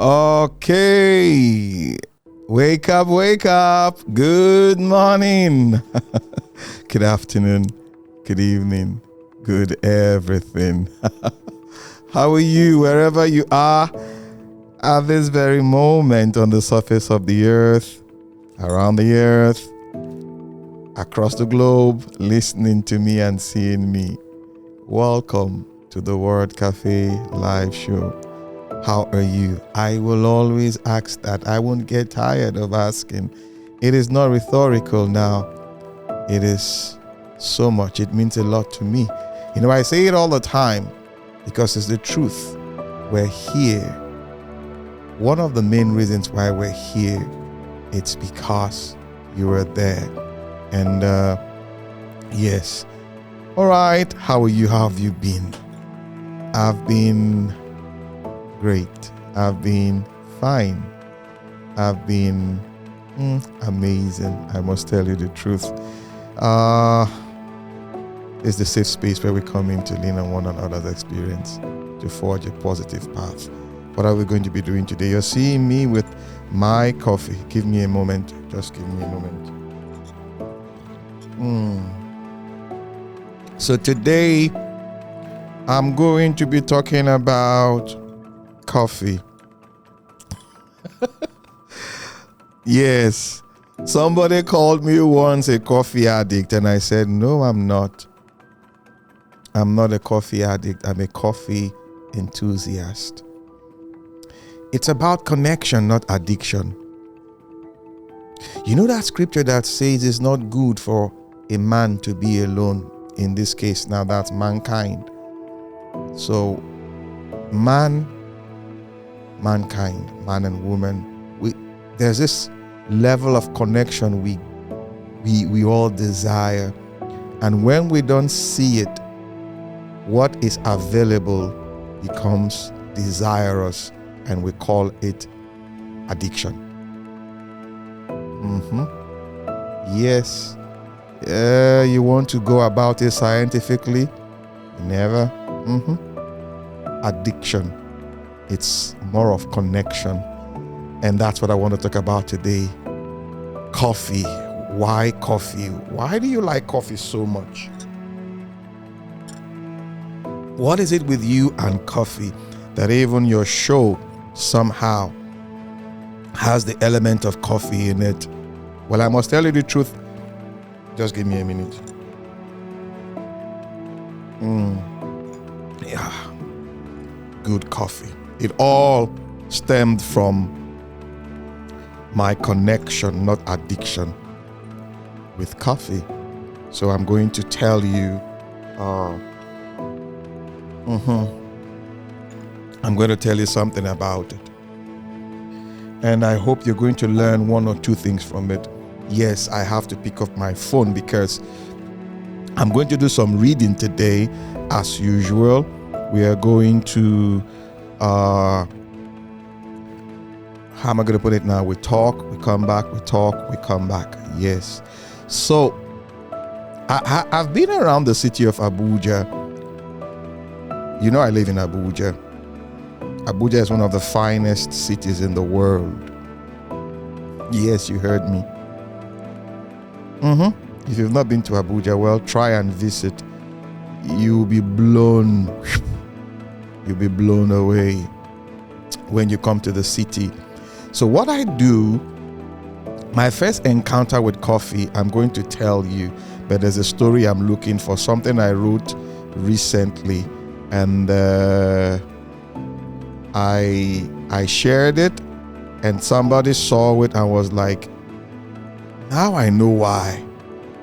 Okay. Wake up, wake up. Good morning. Good afternoon. Good evening. Good everything. How are you wherever you are at this very moment on the surface of the earth, around the earth, across the globe, listening to me and seeing me? Welcome to the Word Cafe live show. How are you? I will always ask that. I won't get tired of asking. It is not rhetorical now. It is so much. It means a lot to me. You know, I say it all the time because it's the truth. We're here. One of the main reasons why we're here, it's because you were there. And yes. All right. How are you? How have you been? I've been great. I've been fine. I've been amazing. I must tell you the truth. It's the safe space where we come in to lean on one another's experience to forge a positive path. What are we going to be doing today? You're seeing me with my coffee. Give me a moment. Just give me a moment. So today, I'm going to be talking about coffee. Yes. Somebody called me once a coffee addict, and I said, no, I'm not. I'm not a coffee addict. I'm a coffee enthusiast. It's about connection, not addiction. You know that scripture that says it's not good for a man to be alone? In this case, now that's mankind. So, mankind, man and woman, there's this level of connection we all desire, and when we don't see it, what is available becomes desirous, and we call it addiction. Yes. You want to go about it scientifically? Never. Addiction. It's more of connection. And that's what I want to talk about today. Coffee. Why coffee? Why do you like coffee so much? What is it with you and coffee that even your show somehow has the element of coffee in it? Well, I must tell you the truth. Just give me a minute. Yeah. Good coffee. It all stemmed from my connection, not addiction, with coffee. So I'm going to tell you, I'm going to tell you something about it. And I hope you're going to learn one or two things from it. Yes, I have to pick up my phone because I'm going to do some reading today. As usual, we are going to, how am I going to put it now? We talk, we come back, we talk, we come back. Yes. So, I've been around the city of Abuja. You know, I live in Abuja. Abuja is one of the finest cities in the world. Yes, you heard me. If you've not been to Abuja, well, try and visit. You'll be blown away when you come to the city. So what I do, my first encounter with coffee, I'm going to tell you, but there's a story I'm looking for, something I wrote recently, and I shared it, and somebody saw it and was like, now I know why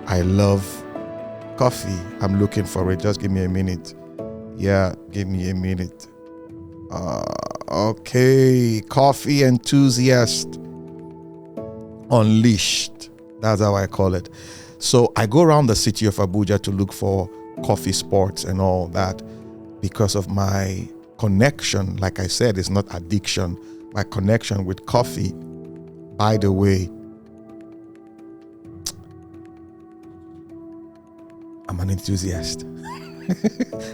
I love coffee. I'm looking for it. Just give me a minute. Yeah, give me a minute. Okay. Coffee enthusiast unleashed. That's how I call it. So I go around the city of Abuja to look for coffee spots and all that because of my connection. Like I said, it's not addiction. My connection with coffee. By the way, I'm an enthusiast.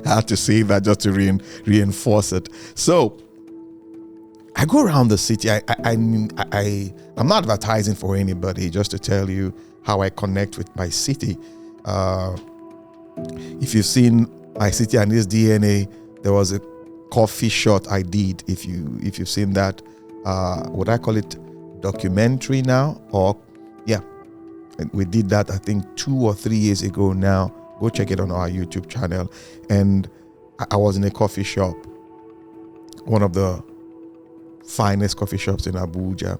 I have to say that just to reinforce it. So I go around the city. I'm not advertising for anybody, just to tell you how I connect with my city. If you've seen my city and its DNA, there was a coffee shot I did. If you've seen that, would I call it documentary now? Or yeah, we did that I think 2 or 3 years ago now. Go check it on our YouTube channel. And I was in a coffee shop, one of the finest coffee shops in Abuja,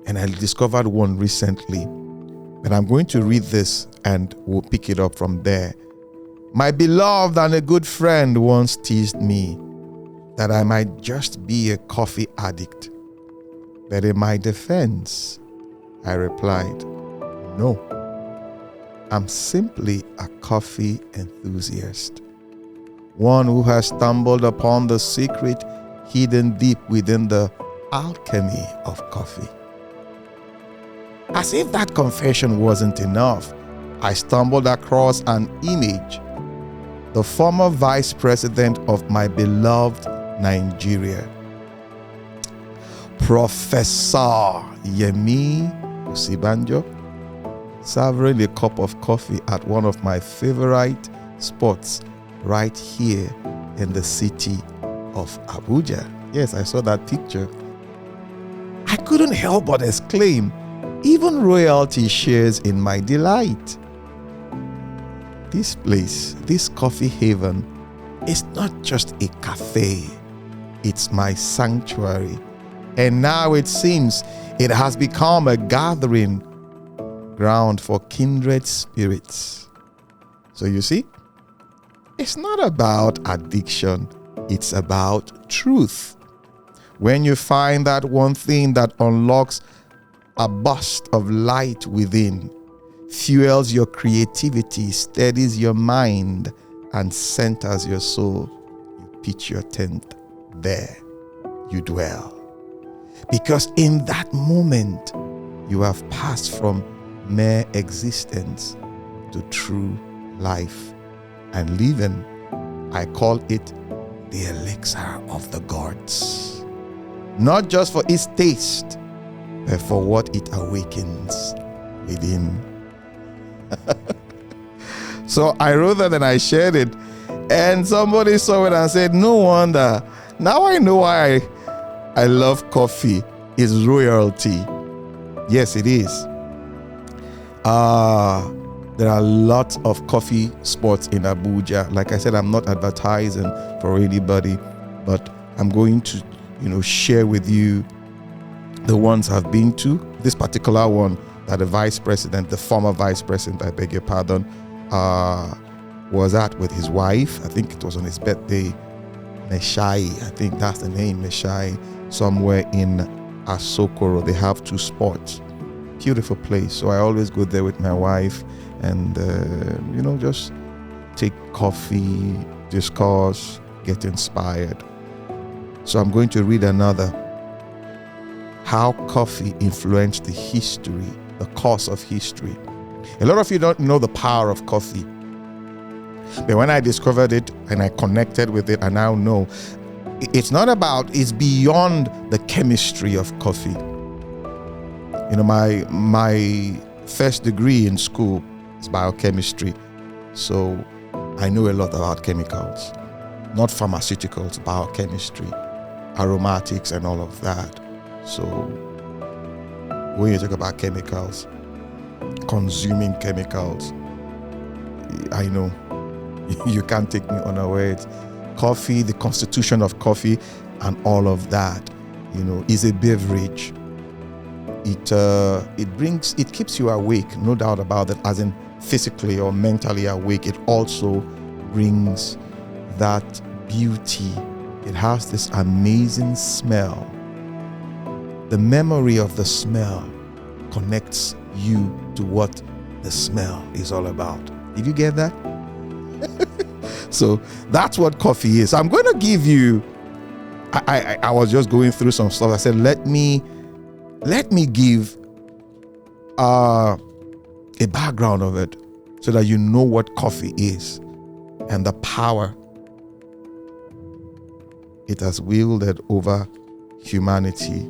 and I discovered one recently. And I'm going to read this and we'll pick it up from there. My beloved and a good friend once teased me that I might just be a coffee addict. But in my defense, I replied, no, I'm simply a coffee enthusiast. One who has stumbled upon the secret hidden deep within the alchemy of coffee. As if that confession wasn't enough, I stumbled across an image. The former vice president of my beloved Nigeria, Professor Yemi Osibanjo, savoring a cup of coffee at one of my favorite spots right here in the city of Abuja. Yes, I saw that picture. I couldn't help but exclaim, even royalty shares in my delight. This place, this coffee haven, is not just a cafe. It's my sanctuary. And now it seems it has become a gathering ground for kindred spirits. So you see, it's not about addiction. It's about truth. When you find that one thing that unlocks a burst of light within, fuels your creativity, steadies your mind, and centers your soul, you pitch your tent there. You dwell. Because in that moment, you have passed from mere existence to true life and living. I call it the elixir of the gods. Not just for its taste, but for what it awakens within. So I wrote that and I shared it, and somebody saw it and said, no wonder, now I know why I love coffee. It's royalty. Yes, it is. There are lots of coffee spots in Abuja. Like I said, I'm not advertising for anybody, but I'm going to, share with you the ones I've been to. This particular one that the former vice president, I beg your pardon, was at with his wife. I think it was on his birthday. Meshai, I think that's the name, Meshai, somewhere in Asokoro. They have 2 spots. Beautiful place. So I always go there with my wife and, just take coffee, discuss, get inspired. So I'm going to read another. How coffee influenced the history, the course of history. A lot of you don't know the power of coffee. But when I discovered it and I connected with it, I now know it's beyond the chemistry of coffee. My first degree in school is biochemistry. So I know a lot about chemicals, not pharmaceuticals, biochemistry, aromatics and all of that. So when you talk about chemicals, consuming chemicals, I know you can't take me unawares. Coffee, the constitution of coffee and all of that, is a beverage. It keeps you awake, no doubt about that, as in physically or mentally awake. It also brings that beauty. It has this amazing smell. The memory of the smell connects you to what the smell is all about. Did you get that? So that's what coffee is. I'm going to give you, I was just going through some stuff. I said, let me give a background of it so that you know what coffee is and the power it has wielded over humanity.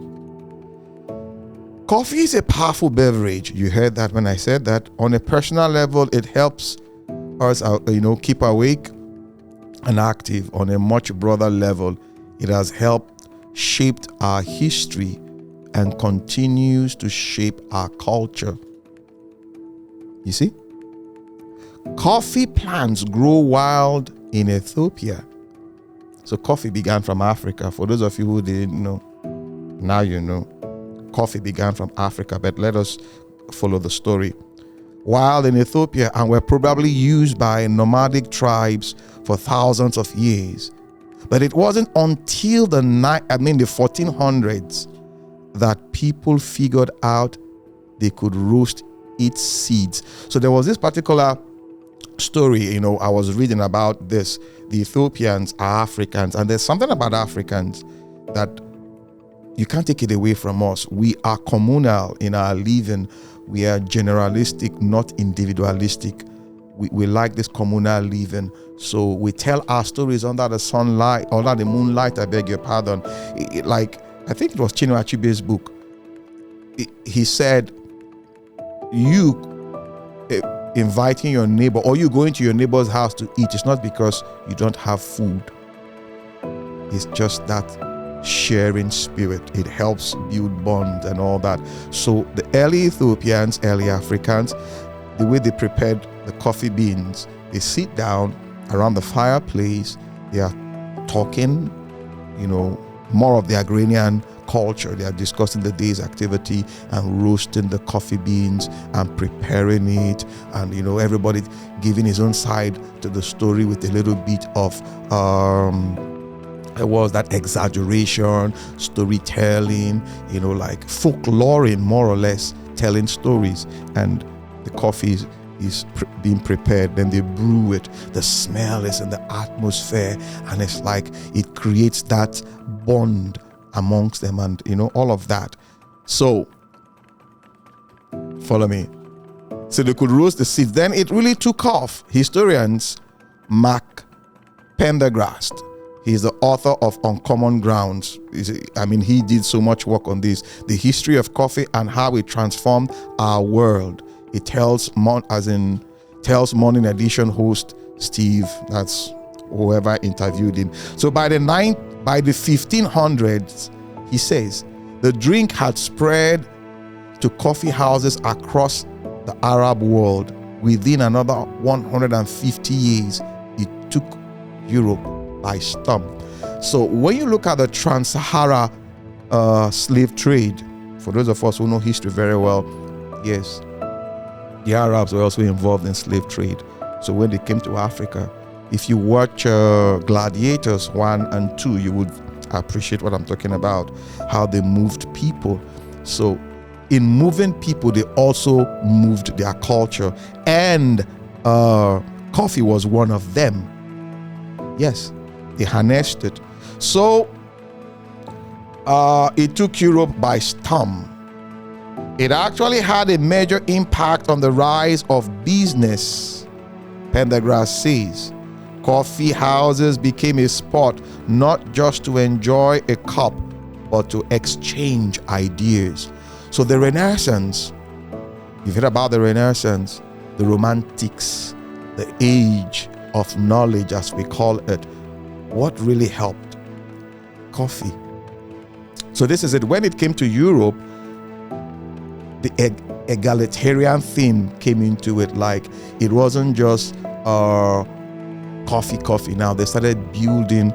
Coffee is a powerful beverage. You heard that when I said that. On a personal level, it helps us, keep awake and active. On a much broader level, it has helped shape our history and continues to shape our culture. You see? Coffee plants grow wild in Ethiopia. So coffee began from Africa. For those of you who didn't know, now you know. Coffee began from Africa, but let us follow the story. Wild in Ethiopia, and were probably used by nomadic tribes for thousands of years. But it wasn't until the 1400s that people figured out they could roast its seeds. So there was this particular story, I was reading about this. The Ethiopians are Africans, and there's something about Africans that you can't take it away from us. We are communal in our living. We are generalistic, not individualistic. We like this communal living. So we tell our stories under the sunlight, under the moonlight, I beg your pardon. I think it was Chinua Achebe's book. He said, you inviting your neighbor or you going to your neighbor's house to eat, it's not because you don't have food. It's just that sharing spirit. It helps build bonds and all that. So the early Ethiopians, early Africans, the way they prepared the coffee beans, they sit down around the fireplace, they are talking, more of the agrarian culture. They are discussing the day's activity and roasting the coffee beans and preparing it, and everybody giving his own side to the story with a little bit of it was that exaggeration, storytelling, like folkloring, more or less, telling stories. And the coffee is being prepared, then they brew it. The smell is in the atmosphere, and it's like it creates that bond amongst them, and all of that. So follow me. So they could roast the seeds. Then it really took off. Historians, Mark Pendergrast, he's the author of Uncommon Grounds. He did so much work on this. The history of coffee and how it transformed our world. It tells Morning Edition host Steve, that's whoever interviewed him. So by the 1500s, he says, the drink had spread to coffee houses across the Arab world. Within another 150 years, it took Europe by storm. So when you look at the Trans-Sahara slave trade, for those of us who know history very well, yes, the Arabs were also involved in slave trade. So when they came to Africa, if you watch Gladiators 1 and 2, you would appreciate what I'm talking about, how they moved people. So in moving people, they also moved their culture, and coffee was one of them. Yes, they harnessed it. So it took Europe by storm. It actually had a major impact on the rise of business. Pendergrast says, coffee houses became a spot not just to enjoy a cup, but to exchange ideas. So the Renaissance, you've heard about the Renaissance, the Romantics, the age of knowledge as we call it. What really helped? Coffee. So this is it. When it came to Europe, the egalitarian thing came into it. Like, it wasn't just coffee. Now they started building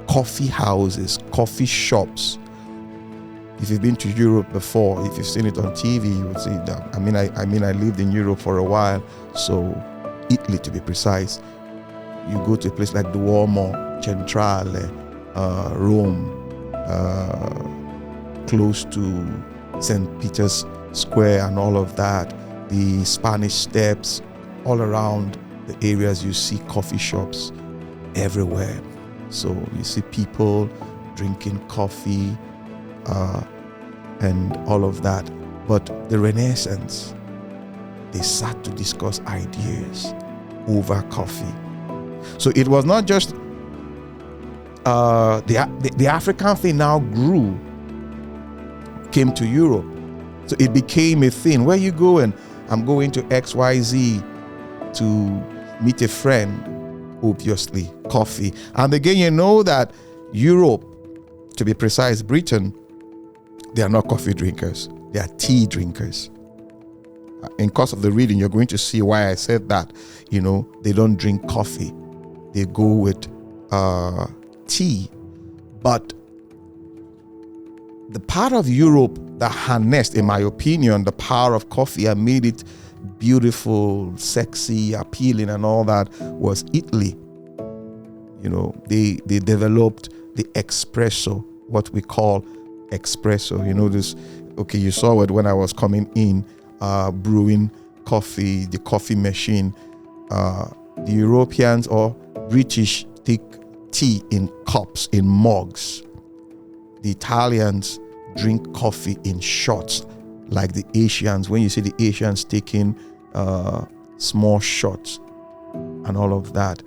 coffee houses, coffee shops. If you've been to Europe before, if you've seen it on TV, you would see that. I lived in Europe for a while, so Italy to be precise. You go to a place like Duomo, Centrale, Rome, close to St. Peter's Square and all of that, the Spanish Steps, all around the areas you see coffee shops everywhere. So you see people drinking coffee and all of that. But the Renaissance, they sat to discuss ideas over coffee. So it was not just the African thing now grew came to Europe. So it became a thing. Where you going? I'm going to XYZ to meet a friend, obviously, coffee. And again, you know that Europe, to be precise, Britain, they are not coffee drinkers. They are tea drinkers. In course of the reading, you're going to see why I said that. You know, they don't drink coffee. They go with tea. But the part of Europe that harnessed, in my opinion, the power of coffee and made it beautiful, sexy, appealing and all that was Italy. You know, they developed the espresso, what we call espresso. You know this, okay, you saw it when I was coming in, brewing coffee, the coffee machine. The Europeans or British take tea in cups, in mugs. The Italians drink coffee in shots, like the Asians. When you see the Asians taking small shots and all of that.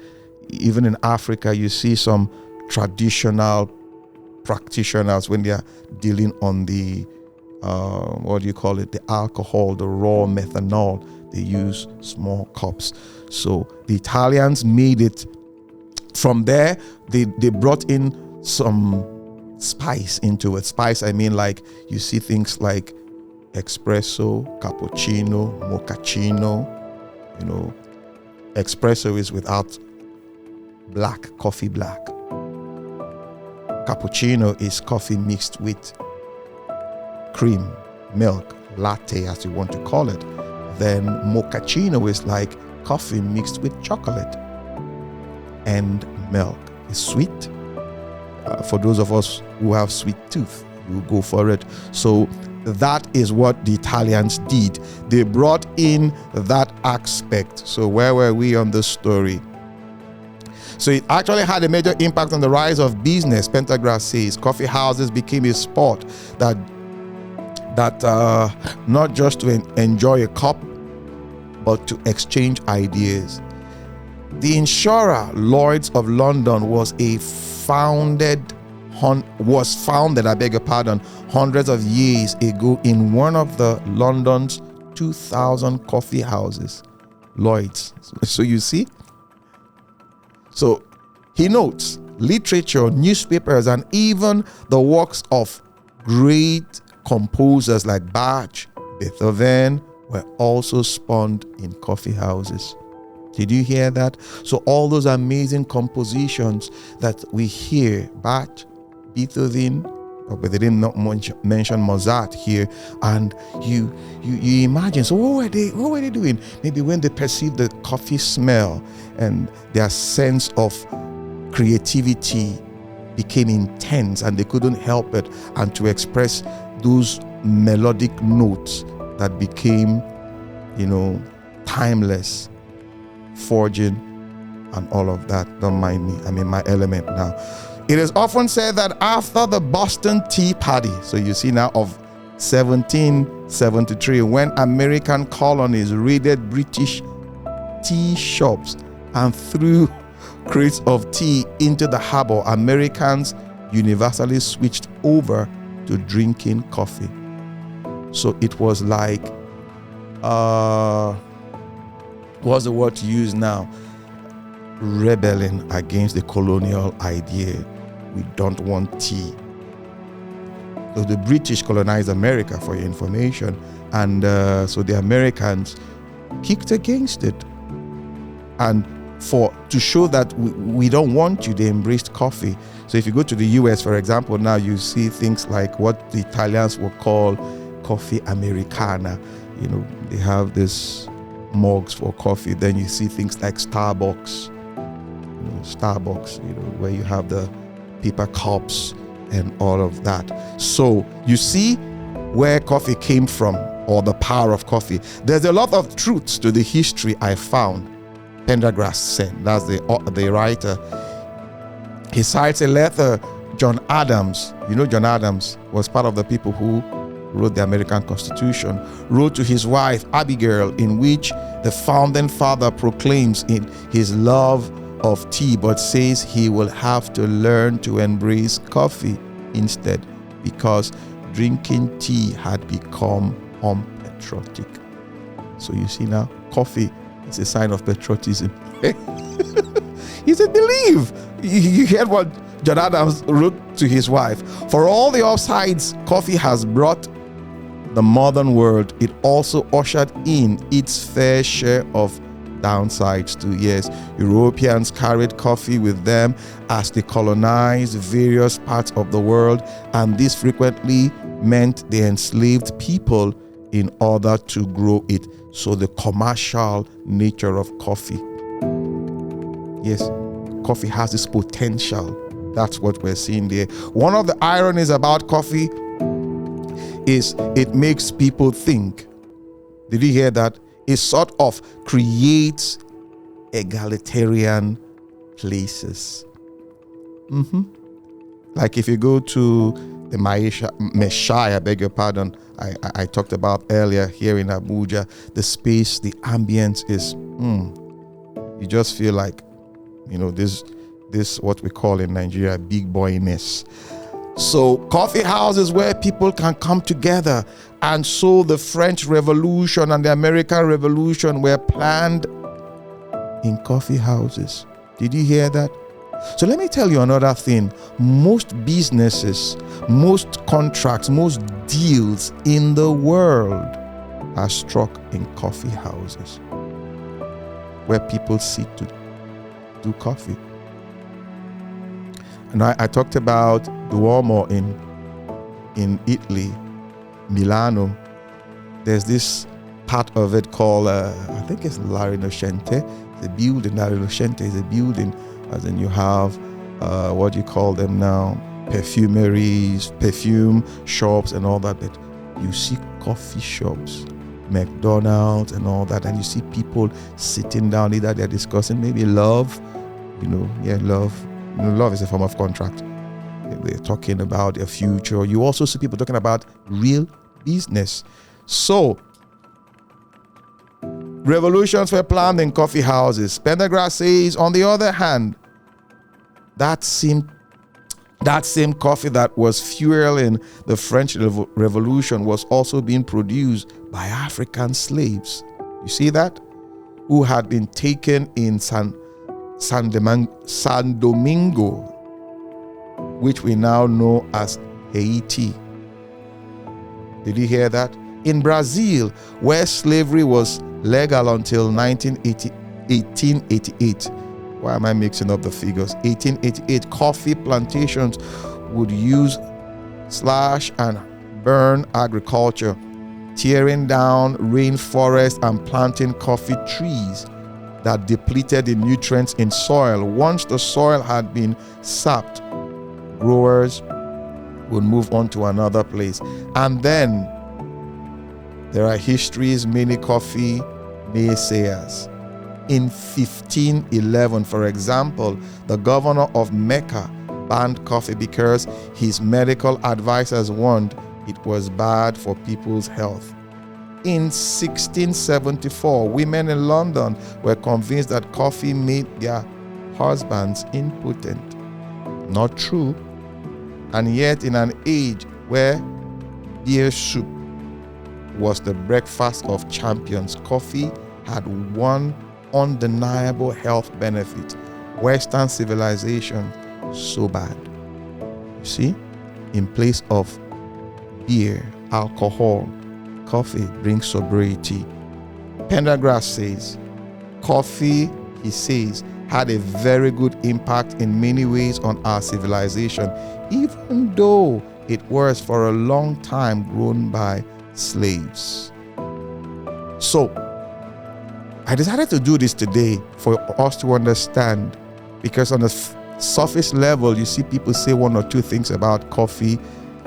Even in Africa, you see some traditional practitioners when they are dealing on the, what do you call it, the alcohol, the raw methanol, they use small cups. So the Italians made it. From there, they brought in some spice into it. Spice, I mean, like you see things like espresso, cappuccino, mochaccino. You know, espresso is without black, coffee black. Cappuccino is coffee mixed with cream, milk, latte, as you want to call it. Then mochaccino is like coffee mixed with chocolate and milk. It's sweet. For those of us who have sweet tooth, you go for it. So that is what the Italians did. They brought in that aspect. So where were we on this story? So it actually had a major impact on the rise of business. Pentagrass says coffee houses became a spot that not just to enjoy a cup, but to exchange ideas. The insurer Lloyd's of London was founded, I beg your pardon, hundreds of years ago in one of the London's 2,000 coffee houses, Lloyd's. So you see? So he notes literature, newspapers, and even the works of great composers like Bach, Beethoven were also spawned in coffee houses. Did you hear that? So all those amazing compositions that we hear, Bach, Beethoven, but they did not mention Mozart here, and you imagine, so what were they doing? Maybe when they perceived the coffee smell and their sense of creativity became intense and they couldn't help it, and to express those melodic notes that became, timeless, forging and all of that. Don't mind me, I'm in my element now. It is often said that after the Boston Tea Party, so you see now, of 1773, when American colonies raided British tea shops and threw crates of tea into the harbor, Americans universally switched over to drinking coffee. So it was like, what's the word to use now? Rebelling against the colonial idea. We don't want tea. So the British colonized America, for your information, and so the Americans kicked against it. And to show that we don't want you, they embraced coffee. So if you go to the US, for example, now you see things like what the Italians will call coffee Americana. They have this mugs for coffee. Then you see things like Starbucks, where you have the paper cups and all of that. So you see where coffee came from, or the power of coffee. There's a lot of truths to the history I found. Pendergrass said, that's the writer. He cites a letter John Adams, John Adams was part of the people who wrote the American Constitution, wrote to his wife Abigail, in which the founding father proclaims in his love of tea, but says he will have to learn to embrace coffee instead, because drinking tea had become unpatriotic. So you see now, coffee is a sign of patriotism. He said, believe. You heard what John Adams wrote to his wife. For all the upsides coffee has brought the modern world, it also ushered in its fair share of downsides too. Yes, Europeans carried coffee with them as they colonized various parts of the world, and this frequently meant they enslaved people in order to grow it. So the commercial nature of coffee. Yes, coffee has this potential. That's what we're seeing there. One of the ironies about coffee is it makes people think. Did you hear that? It sort of creates egalitarian places. Like if you go to the Messiah, I beg your pardon, I talked about earlier here in Abuja, the space, the ambience is, you just feel like, this what we call in Nigeria big boyness. So coffee houses where people can come together. And so the French Revolution and the American Revolution were planned in coffee houses. Did you hear that? So let me tell you another thing. Most businesses, most contracts, most deals in the world are struck in coffee houses where people sit to do coffee. And I talked about Duomo in Italy, Milano. There's this part of it called, I think it's La Rinascente. The building, La Rinascente is a building, as in you have, what do you call them now? Perfumeries, perfume shops and all that. But you see coffee shops, McDonald's and all that. And you see people sitting down, either they're discussing maybe love, love. Love is a form of contract. They're talking about their future. You also see people talking about real business. So, revolutions were planned in coffee houses. Pendergrass says, on the other hand, that same coffee that was fueling the French Revolution was also being produced by African slaves. You see that? Who had been taken in San Domingo, which we now know as Haiti. Did you hear that? In Brazil, where slavery was legal until 1888. Why am I mixing up the figures? 1888, coffee plantations would use slash and burn agriculture, tearing down rainforests and planting coffee trees that depleted the nutrients in soil. Once the soil had been sapped, growers would move on to another place. And then there are histories, many coffee naysayers. In 1511, for example, the governor of Mecca banned coffee because his medical advisors warned it was bad for people's health. In 1674, women in London were convinced that coffee made their husbands impotent. Not true. And yet, in an age where beer soup was the breakfast of champions, coffee had one undeniable health benefit. Western civilization, so bad. You see, in place of beer, alcohol, coffee brings sobriety. Pendergrass says, coffee, he says, had a very good impact in many ways on our civilization, even though it was for a long time grown by slaves. So, I decided to do this today for us to understand, because on the surface level, you see people say one or two things about coffee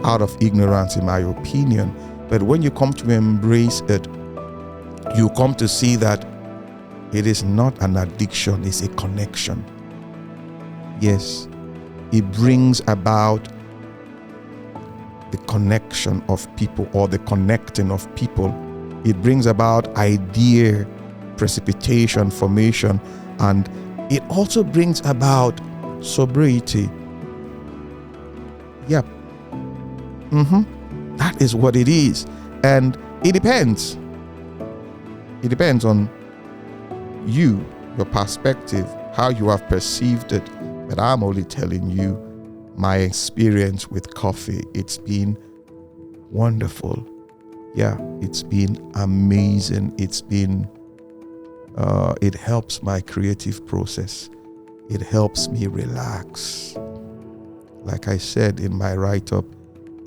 out of ignorance, in my opinion. But when you come to embrace it, you come to see that it is not an addiction, it's a connection. Yes, it brings about the connection of people, or the connecting of people. It brings about idea precipitation, formation, and it also brings about sobriety. Yep. That is what it is. And it depends. It depends on you, your perspective, how you have perceived it. But I'm only telling you my experience with coffee. It's been wonderful. Yeah, it's been amazing. It's been, it helps my creative process. It helps me relax. Like I said in my write-up,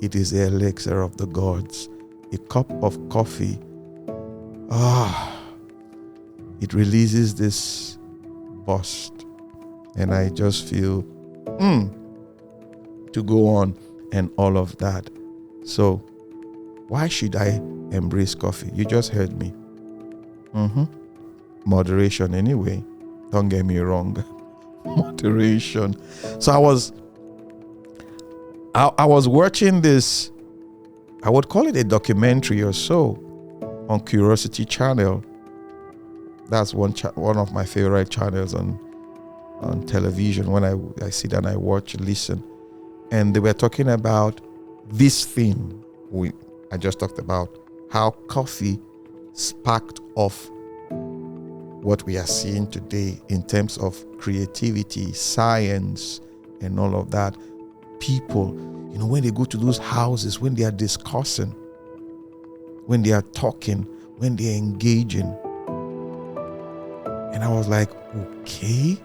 it is the elixir of the gods. A cup of coffee, it releases this burst, and I just feel to go on and all of that. So why should I embrace coffee? You just heard me. Moderation anyway. Don't get me wrong. Moderation. So I was watching this, I would call it a documentary or so, on Curiosity Channel. That's one of my favorite channels on television. When I sit and I watch, listen, and they were talking about this thing I just talked about, how coffee sparked off what we are seeing today in terms of creativity, science, and all of that. People, when they go to those houses, when they are discussing, when they are talking, when they are engaging. And I was like, okay.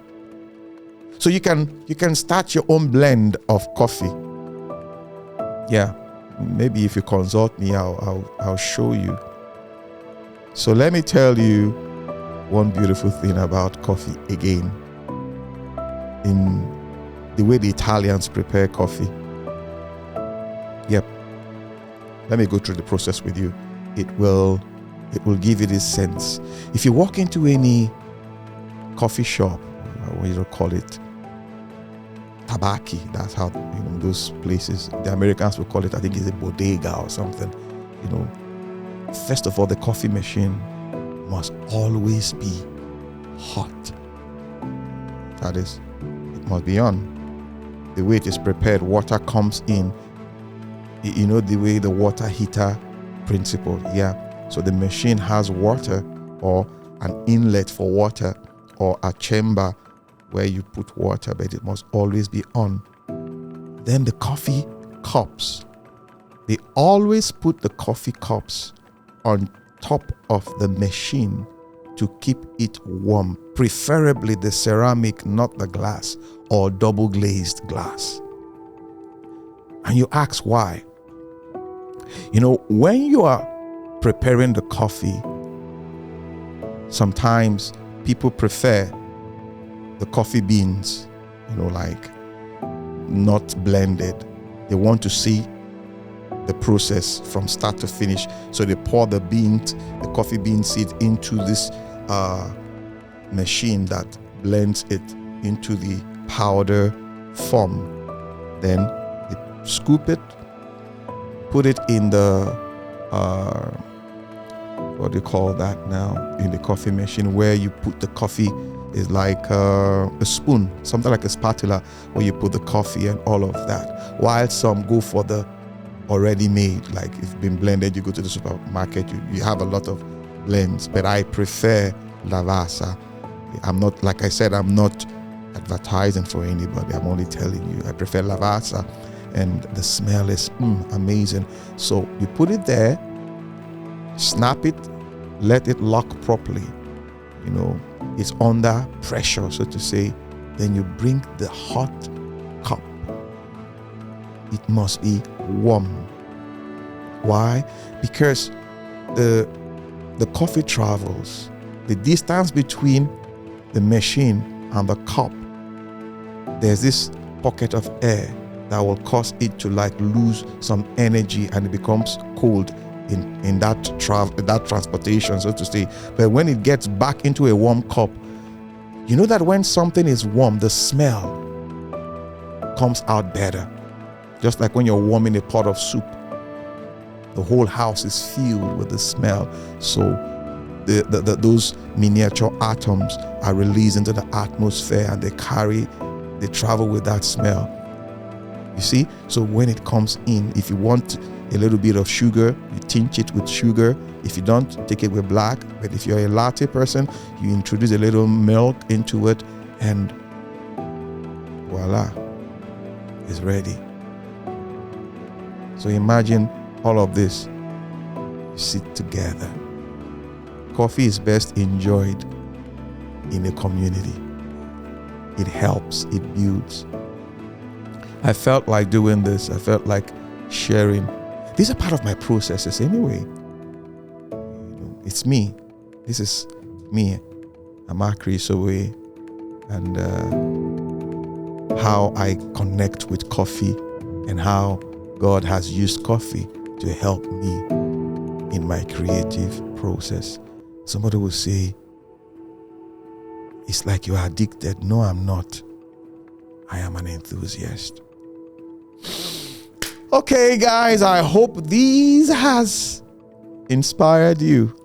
So you can start your own blend of coffee. Yeah, maybe if you consult me, I'll show you. So let me tell you one beautiful thing about coffee again, in the way the Italians prepare coffee. Yep. Let me go through the process with you. It will give you this sense. If you walk into any coffee shop, what you call it, tabaki, that's how, those places, the Americans will call it, I think it's a bodega or something. First of all, the coffee machine must always be hot. That is, it must be on. The way it is prepared, water comes in. The way the water heater principle. Yeah. So the machine has water, or an inlet for water, or a chamber where you put water, but it must always be on. Then the coffee cups. They always put the coffee cups on top of the machine to keep it warm, preferably the ceramic, not the glass, or double glazed glass. And you ask why? When you are preparing the coffee, sometimes people prefer the coffee beans, like not blended. They want to see the process from start to finish. So they pour the coffee bean seed into this machine that blends it into the powder form. Then they scoop it, put it in the what do you call that now, in the coffee machine, where you put the coffee, is like a spoon, something like a spatula, where you put the coffee and all of that. While some go for the already made, like it's been blended. You go to the supermarket, you have a lot of blends, but I prefer Lavazza. I'm not, like I said, I'm not advertising for anybody. I'm only telling you, I prefer Lavazza, and the smell is amazing. So you put it there, snap it, let it lock properly. It's under pressure, so to say. Then you bring the hot cup. It must be warm. Why? Because the coffee travels. The distance between the machine and the cup, there's this pocket of air that will cause it to lose some energy, and it becomes cold in that transportation, so to say. But when it gets back into a warm cup, you know that when something is warm, the smell comes out better. Just like when you're warming a pot of soup, the whole house is filled with the smell. So those miniature atoms are released into the atmosphere, and they travel with that smell. You see? So when it comes in, if you want a little bit of sugar. You tinge it with sugar. If you don't, take it with black. But if you're a latte person, you introduce a little milk into it, and voila, it's ready. So imagine all of this. You sit together. Coffee is best enjoyed in a community. It helps, it builds. I felt like doing this. I felt like sharing. These are part of my processes anyway. It's me. This is me, Amachree Isoboye, and how I connect with coffee and how God has used coffee to help me in my creative process. Somebody will say, it's like you are addicted. No, I'm not. I am an enthusiast. Okay, guys, I hope these has inspired you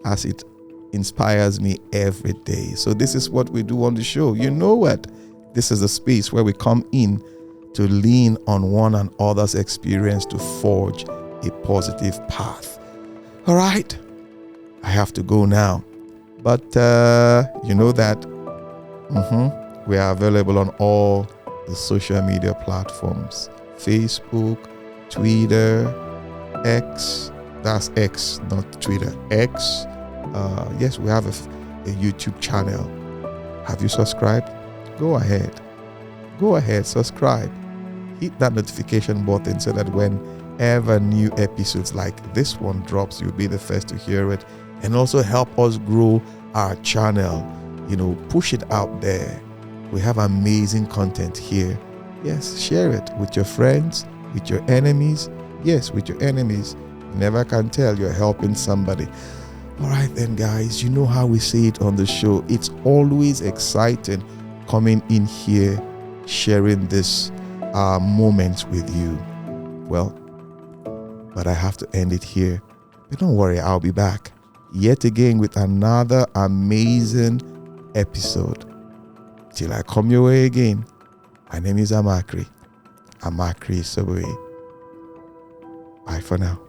as it inspires me every day. So this is what we do on the show. You know what? This is a space where we come in to lean on one another's experience to forge a positive path. All right, I have to go now. But you know that we are available on all the social media platforms. Facebook, Twitter, X. That's X, not Twitter. X. Yes, we have a YouTube channel. Have you subscribed? Go ahead. Go ahead, subscribe. Hit that notification button so that whenever new episodes like this one drops, you'll be the first to hear it. And also help us grow our channel. Push it out there. We have amazing content here. Yes, share it with your friends, with your enemies. Yes, with your enemies. You never can tell you're helping somebody. All right then, guys, you know how we say it on the show. It's always exciting coming in here, sharing this moment with you. Well, but I have to end it here. But don't worry, I'll be back yet again with another amazing episode. Till I come your way again, my name is Amachree Isoboye. Bye for now.